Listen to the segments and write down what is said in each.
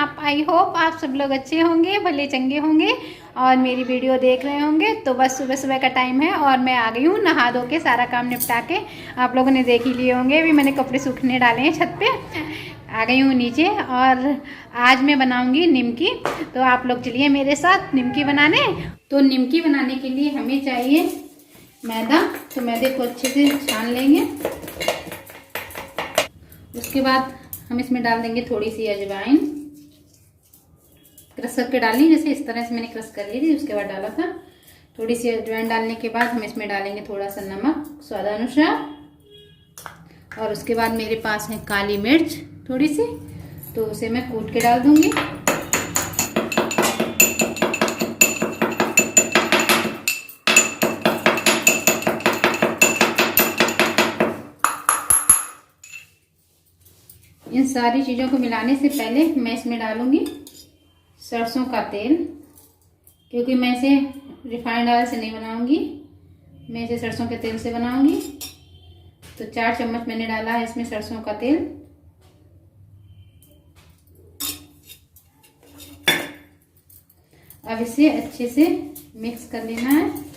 आप I hope आप सब लोग अच्छे होंगे, भले चंगे होंगे और मेरी वीडियो देख रहे होंगे। तो बस सुबह सुबह का टाइम है और मैं आ गई हूँ नहा धो के, सारा काम निपटा के। आप लोगों ने देख ही लिए होंगे, अभी मैंने कपड़े सूखने डाले हैं छत पे। आ गई हूँ नीचे और आज मैं बनाऊँगी निमकी। तो आप लोग चलिए मेरे साथ निमकी बनाने। तो निमकी बनाने के लिए हमें चाहिए मैदा। तो मैदे को अच्छे से छान लेंगे। उसके बाद हम इसमें डाल देंगे थोड़ी सी अजवाइन, क्रश करके डालनी, जैसे इस तरह से मैंने क्रश कर ली थी, उसके बाद डाला था। थोड़ी सी अजवाइन डालने के बाद हम इसमें डालेंगे थोड़ा सा नमक स्वादानुसार, और उसके बाद मेरे पास है काली मिर्च थोड़ी सी, तो उसे मैं कूट के डाल दूंगी। इन सारी चीज़ों को मिलाने से पहले मैं इसमें डालूंगी सरसों का तेल, क्योंकि मैं इसे रिफाइंड ऑयल से नहीं बनाऊंगी, मैं इसे सरसों के तेल से बनाऊंगी। तो 4 चम्मच मैंने डाला है इसमें सरसों का तेल। अब इसे अच्छे से मिक्स कर लेना है।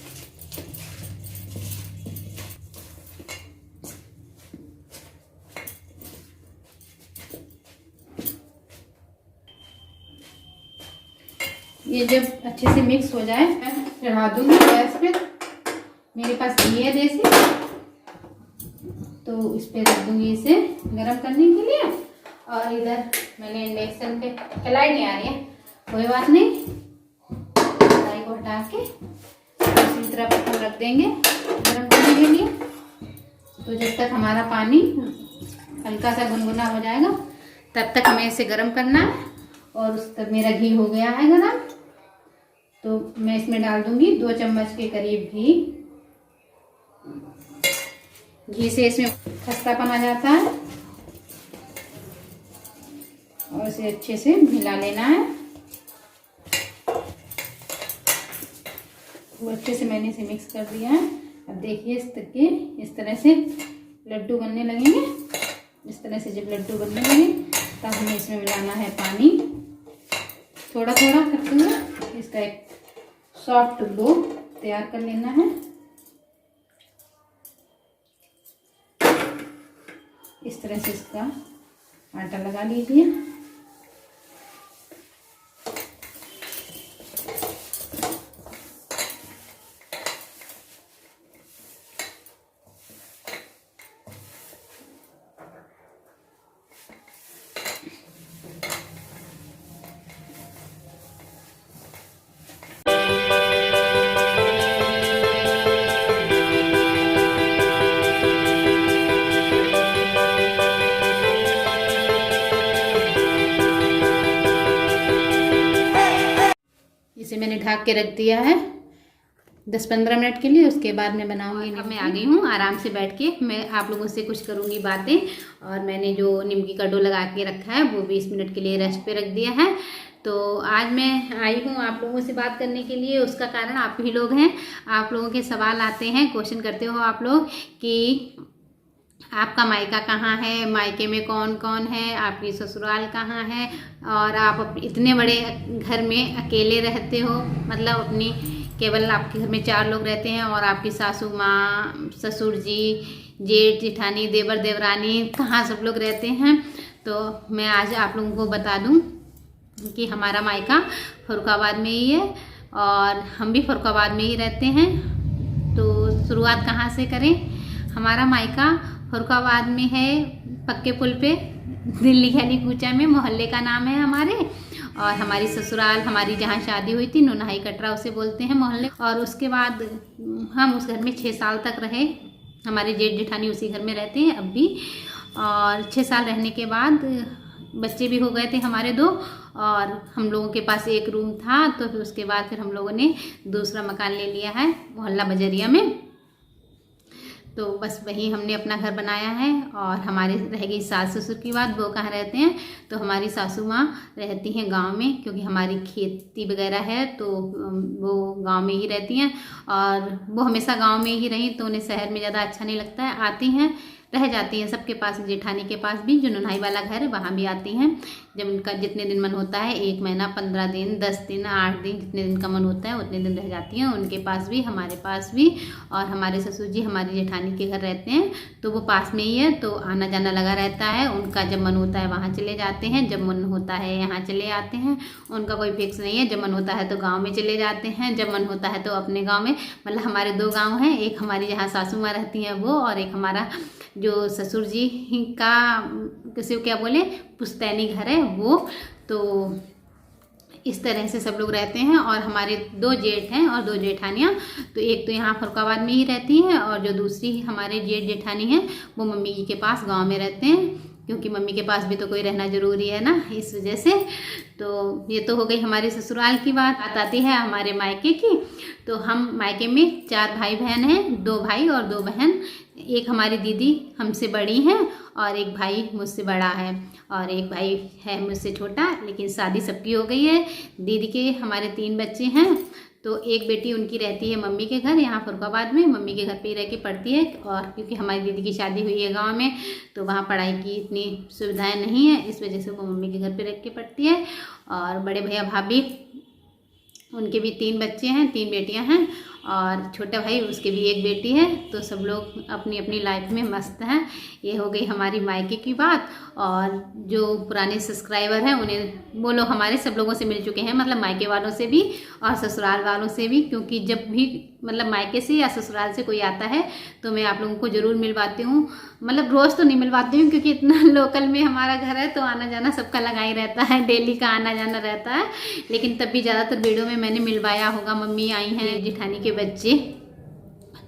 ये जब अच्छे से मिक्स हो जाए मैं चढ़ा दूंगी गैस पे। मेरे पास घी है देसी, तो इस पे रख दूंगी इसे गरम करने के लिए। और इधर मैंने इंडक्शन पे, कढ़ाई नहीं आ रही है, कोई बात नहीं, कढ़ाई को हटा के दूसरी तरफ को रख देंगे गरम करने के लिए। तो जब तक हमारा पानी हल्का सा गुनगुना हो जाएगा तब तक हमें इसे गरम करना है। और उस तक मेरा घी हो गया है गरम, तो मैं इसमें डाल दूंगी 2 चम्मच के करीब घी। घी से इसमें खस्तापन आ जाता है और इसे अच्छे से मिला लेना है। वो अच्छे से मैंने इसे मिक्स कर दिया है। अब देखिए इस तरह से लड्डू बनने लगेंगे। इस तरह से जब लड्डू बनने लगे तब हमें इसमें मिलाना है पानी, थोड़ा थोड़ा करते हुए इसका एक सॉफ्ट डो तैयार कर लेना है। इस तरह से इसका आटा लगा लीजिए। इसे मैंने ढक के रख दिया है 10-15 मिनट के लिए। उसके बाद मैं बनाऊंगी। अब मैं आ गई हूँ आराम से बैठ के, मैं आप लोगों से कुछ करूँगी बातें। और मैंने जो निमकी का डो लगा के रखा है वो 20 मिनट के लिए रेस्ट पे रख दिया है। तो आज मैं आई हूँ आप लोगों से बात करने के लिए। उसका कारण आप ही लोग हैं। आप लोगों के सवाल आते हैं, क्वेश्चन करते हो आप लोग कि आपका मायका कहाँ है, मायके में कौन कौन है, आपकी ससुराल कहाँ है, और आप इतने बड़े घर में अकेले रहते हो, मतलब अपनी केवल आपके घर में 4 लोग रहते हैं और आपकी सासू माँ, ससुर जी, जेठ जेठानी, देवर देवरानी कहाँ सब लोग रहते हैं। तो मैं आज आप लोगों को बता दूं कि हमारा मायका फर्रुखाबाद में ही है और हम भी फर्रुखाबाद में ही रहते हैं। तो शुरुआत कहाँ से करें। हमारा मायका फर्रुखाबाद में है, पक्के पुल पे, दिल्ली गली कूचा में, मोहल्ले का नाम है हमारे। और हमारी ससुराल, हमारी जहाँ शादी हुई थी, नोनाई कटरा उसे बोलते हैं मोहल्ले। और उसके बाद हम उस घर में 6 साल तक रहे। हमारे जेठ जेठानी उसी घर में रहते हैं अब भी। और 6 साल रहने के बाद बच्चे भी हो गए थे हमारे 2, और हम लोगों के पास एक रूम था। तो फिर उसके बाद फिर हम लोगों ने दूसरा मकान ले लिया है मोहल्ला बजरिया में। तो बस वही हमने अपना घर बनाया है। और हमारे रह गई सास ससुर की बात, वो कहाँ रहते हैं। तो हमारी सासू माँ रहती हैं गांव में, क्योंकि हमारी खेती वगैरह है, तो वो गांव में ही रहती हैं। और वो हमेशा गांव में ही रही, तो उन्हें शहर में ज़्यादा अच्छा नहीं लगता है। आती हैं रह जाती हैं सबके पास, जेठानी के पास भी जो नन्हाई वाला घर है वहाँ भी आती हैं। जब उनका जितने दिन मन होता है, 1 महीना, 15 दिन, 10 दिन, 8 दिन, जितने दिन का मन होता है उतने दिन रह जाती हैं उनके पास भी, हमारे पास भी। और हमारे ससुर जी हमारी जेठानी के घर रहते हैं तो वो पास में ही है, तो आना जाना लगा रहता है। उनका जब मन होता है वहाँ चले जाते हैं, जब मन होता है यहाँ चले आते हैं। उनका कोई फिक्स नहीं है, जब मन होता है तो गाँव में चले जाते हैं, जब मन होता है तो अपने गाँव में। मतलब हमारे 2 गाँव हैं, एक हमारी जहाँ सासू माँ रहती हैं वो, और एक हमारा जो ससुर जी का किसी को क्या बोले पुश्तैनी घर है वो। तो इस तरह से सब लोग रहते हैं। और हमारे 2 जेठ हैं और 2 जेठानियाँ, तो एक तो यहाँ फरुखाबाद में ही रहती है और जो दूसरी हमारे जेठ जेठानी हैं वो मम्मी जी के पास गांव में रहते हैं, क्योंकि मम्मी के पास भी तो कोई रहना ज़रूरी है ना, इस वजह से। तो ये तो हो गई हमारे ससुराल की बात आती है हमारे मायके की। तो हम मायके में 4 भाई बहन हैं, 2 भाई और 2 बहन। एक हमारी दीदी हमसे बड़ी हैं और एक भाई मुझसे बड़ा है और एक भाई है मुझसे छोटा, लेकिन शादी सबकी हो गई है। दीदी के हमारे 3 बच्चे हैं, तो एक बेटी उनकी रहती है मम्मी के घर यहाँ फरुखाबाद में, मम्मी के घर पे ही रह के पढ़ती है। और क्योंकि हमारी दीदी की शादी हुई है गांव में, तो वहाँ पढ़ाई की इतनी सुविधाएं नहीं है, इस वजह से वो मम्मी के घर पे रह के पढ़ती है। और बड़े भैया भाभी उनके भी 3 बच्चे हैं, 3 बेटियां हैं, और छोटा भाई उसके भी 1 बेटी है। तो सब लोग अपनी अपनी लाइफ में मस्त हैं। ये हो गई हमारी मायके की बात। और जो पुराने सब्सक्राइबर हैं उन्हें बोलो हमारे सब लोगों से मिल चुके हैं, मतलब मायके वालों से भी और ससुराल वालों से भी, क्योंकि जब भी मतलब मायके से या ससुराल से कोई आता है तो मैं आप लोगों को ज़रूर मिलवाती हूँ। मतलब रोज़ तो नहीं मिलवाती हूँ क्योंकि इतना लोकल में हमारा घर है, तो आना जाना सबका लगा ही रहता है, डेली का आना जाना रहता है। लेकिन तब भी ज़्यादातर वीडियो में मैंने मिलवाया होगा। मम्मी आई हैं, जेठानी के बच्चे,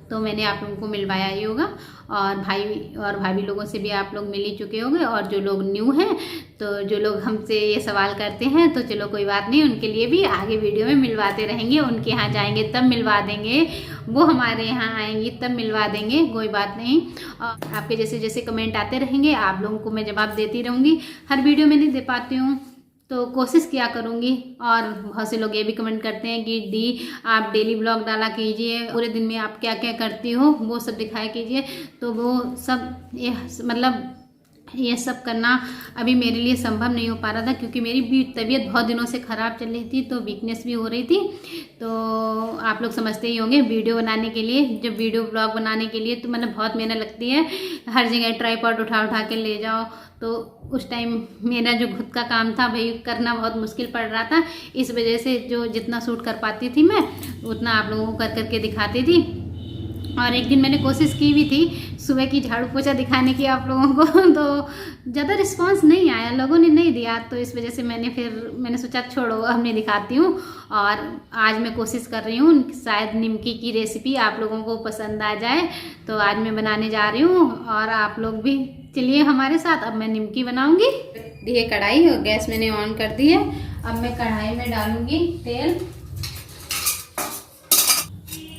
तो मैंने आप लोगों को मिलवाया ही होगा। और भाई और भाभी लोगों से भी आप लोग मिल ही चुके होंगे। और जो लोग न्यू हैं, तो जो लोग हमसे ये सवाल करते हैं, तो चलो कोई बात नहीं, उनके लिए भी आगे वीडियो में मिलवाते रहेंगे। उनके यहाँ जाएंगे तब मिलवा देंगे, वो हमारे यहाँ आएंगी तब मिलवा देंगे, कोई बात नहीं। और आपके जैसे जैसे कमेंट आते रहेंगे आप लोगों को मैं जवाब देती रहूँगी। हर वीडियो में नहीं दे पाती हूँ तो कोशिश किया करूँगी। और बहुत से लोग ये भी कमेंट करते हैं कि दी आप डेली ब्लॉग डाला कीजिए, पूरे दिन में आप क्या क्या करती हो वो सब दिखाया कीजिए। तो वो सब ये सब करना अभी मेरे लिए संभव नहीं हो पा रहा था, क्योंकि मेरी भी तबीयत बहुत दिनों से ख़राब चल रही थी, तो वीकनेस भी हो रही थी। तो आप लोग समझते ही होंगे, वीडियो बनाने के लिए, जब वीडियो ब्लॉग बनाने के लिए तो मतलब बहुत मेहनत लगती है। हर जगह ट्राइपॉड उठा उठा के ले जाओ, तो उस टाइम मेरा जो खुद का काम था भाई करना बहुत मुश्किल पड़ रहा था। इस वजह से जो जितना शूट कर पाती थी मैं उतना आप लोगों को कर करके दिखाती थी। और एक दिन मैंने कोशिश की भी थी सुबह की झाड़ू पोछा दिखाने की आप लोगों को, तो ज़्यादा रिस्पांस नहीं आया, लोगों ने नहीं दिया। तो इस वजह से मैंने सोचा छोड़ो अब नहीं दिखाती हूँ। और आज मैं कोशिश कर रही हूँ, शायद निमकी की रेसिपी आप लोगों को पसंद आ जाए, तो आज मैं बनाने जा रही हूँ और आप लोग भी चलिए हमारे साथ। अब मैं निमकी बनाऊँगी। ये कढ़ाई और गैस मैंने ऑन कर दी है। अब मैं कढ़ाई में डालूँगी तेल।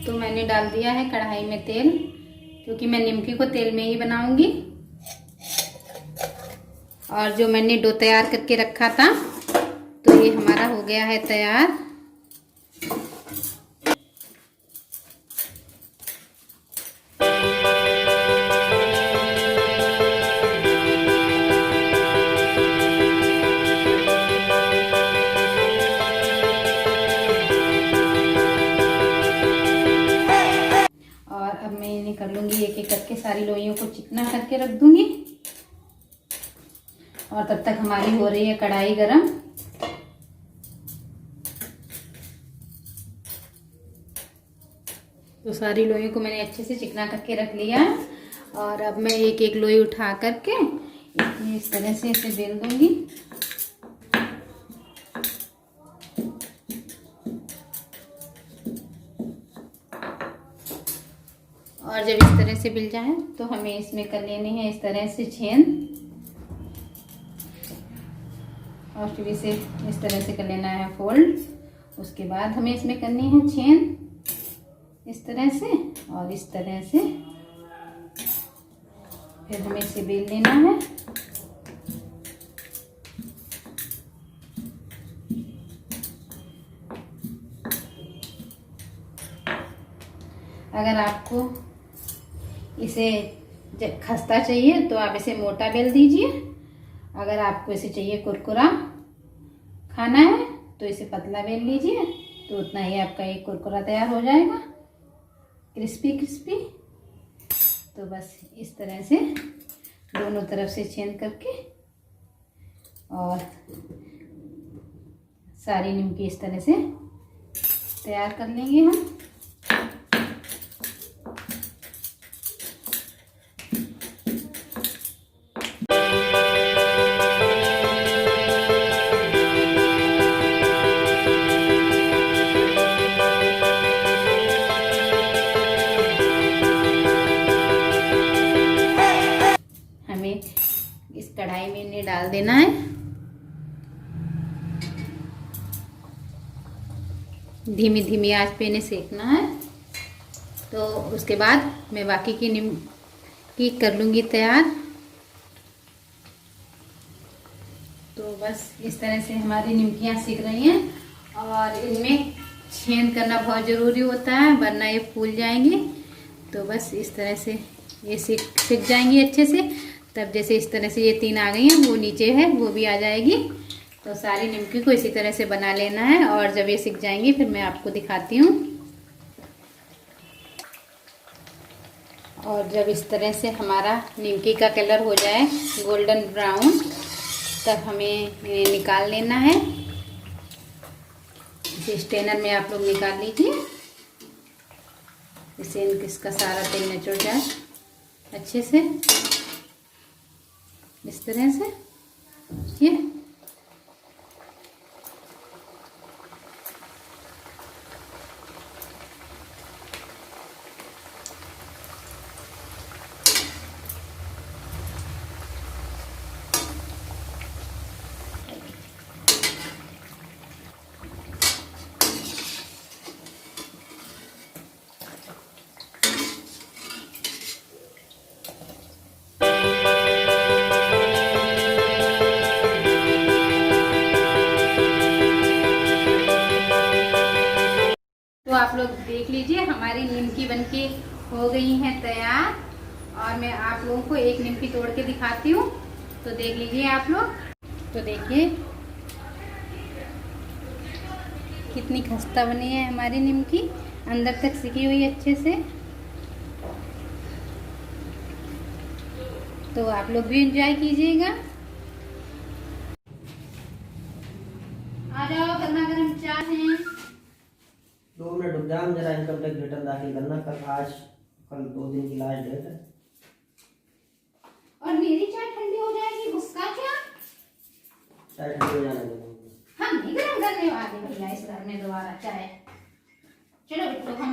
तो मैंने डाल दिया है कढ़ाई में तेल, क्योंकि मैं निमकी को तेल में ही बनाऊंगी। और जो मैंने डो तैयार करके रखा था, तो ये हमारा हो गया है तैयार। कर लूंगी एक एक करके, सारी लोइयों को चिकना करके रख दूंगी। और तब तक हमारी हो रही है कढ़ाई गरम। तो सारी लोइयों को मैंने अच्छे से चिकना करके रख लिया है। और अब मैं एक एक लोई उठा करके इस तरह से इसे बेल दूंगी। और जब इस तरह से मिल जाए तो हमें इसमें कर लेनी है इस तरह से छेद, और फिर इसे इस तरह से कर लेना है फोल्ड। उसके बाद हमें इसमें करनी है छेद इस तरह से और इस तरह से। फिर हमें इसे बेल लेना है। अगर आपको इसे जब खस्ता चाहिए तो आप इसे मोटा बेल दीजिए, अगर आपको इसे चाहिए कुरकुरा खाना है तो इसे पतला बेल लीजिए, तो उतना ही आपका एक कुरकुरा तैयार हो जाएगा, क्रिस्पी क्रिस्पी। तो बस इस तरह से दोनों तरफ से छेद करके और सारी निमकी इस तरह से तैयार कर लेंगे हम। हमें इस कढ़ाई में इन्हें डाल देना है। धीमी धीमी आंच पे इन्हें सेकना है। तो उसके बाद मैं बाकी की निमकी कर लूँगी तैयार। तो बस इस तरह से हमारी निमकियाँ सीख रही हैं और इनमें छेद करना बहुत ज़रूरी होता है, वरना ये फूल जाएंगी। तो बस इस तरह से ये सीख जाएंगी अच्छे से। तब जैसे इस तरह से ये 3 आ गई हैं, वो नीचे है वो भी आ जाएगी। तो सारी निमकी को इसी तरह से बना लेना है और जब ये सीख जाएंगी फिर मैं आपको दिखाती हूँ। और जब इस तरह से हमारा निमकी का कलर हो जाए गोल्डन ब्राउन, तब हमें इन्हें निकाल लेना है। इसे स्ट्रेनर में आप लोग निकाल लीजिए, इससे इसका सारा तेल निचुड़ जाए अच्छे से, इस तरह से। ये आप लोग देख लीजिए हमारी निमकी बनके हो गई हैं तैयार। और मैं आप लोगों को एक निमकी तोड़ के दिखाती हूँ, तो देख लीजिए आप लोग। तो देखिए कितनी खस्ता बनी है हमारी निमकी, अंदर तक सिकी हुई अच्छे से। तो आप लोग भी एंजॉय कीजिएगा। आ जाओ, गर्मा गर्म चाय है। 2 मिनट रुक जा, जरा इनकम टैक्स रिटर्न दाखिल करना। कल 2 दिन की लास्ट डेट है। और मेरी चाय ठंडी हो जाएगी, उसका क्या? चाय ठंडी हो जाने दो। हम नहीं गरम करने वाले भैया इस घर में दोबारा चाय। चलो बिट्टू, हम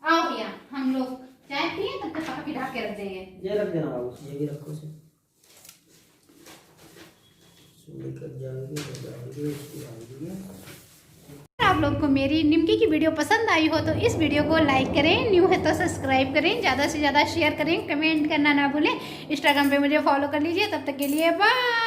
आओ भैया, हम लोग चाय पिए, तब तक काफी ढक के रख देंगे। ये रख देना बाबू, ये भी रखो से लेकर जाएंगे। आप लोग को मेरी निमकी की वीडियो पसंद आई हो तो इस वीडियो को लाइक करें, न्यू है तो सब्सक्राइब करें, ज़्यादा से ज़्यादा शेयर करें, कमेंट करना ना भूलें। इंस्टाग्राम पे मुझे फॉलो कर लीजिए। तब तक के लिए बाय।